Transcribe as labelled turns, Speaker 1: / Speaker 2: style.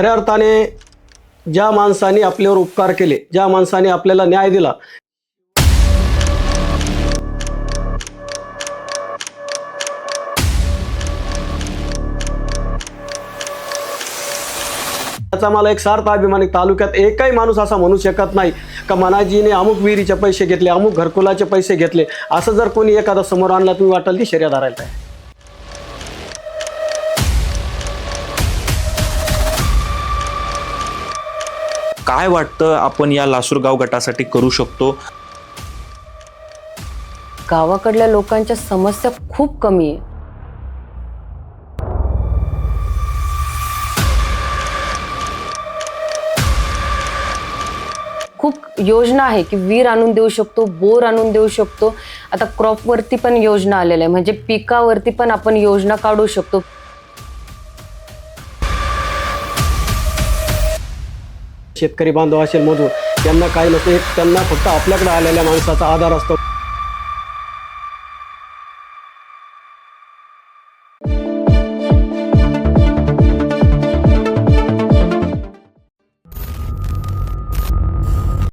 Speaker 1: खऱ्या अर्थाने ज्या माणसाने आपल्यावर उपकार केले, ज्या माणसाने आपल्याला न्याय दिला, त्याचा मला एक सार्थ अभिमान आहे। तालुक्यात एकही माणूस असा म्हणू शकत नाही का मनाजीने अमुक विहिरीचे पैसे घेतले, अमुक घरकुलाचे पैसे घेतले, असं जर कोणी एखादा समोर आणला तुम्ही वाटाल ती शर्या धरायला आहे।
Speaker 2: काय वाटतं आपण या लासूरगाव गटासाठी करू शकतो?
Speaker 3: गावाकडल्या लोकांच्या समस्या खूप कमी आहे। खूप योजना आहे की विहीर आणून देऊ शकतो, बोर आणून देऊ शकतो। आता क्रॉपवरती पण योजना आलेल्या आहे, म्हणजे पिकावरती पण आपण योजना काढू शकतो।
Speaker 1: शेतकरी बांधव असेल मधून त्यांना काही नसतं, त्यांना फक्त आपल्याकडे आलेल्या माणसाचा आधार असतो।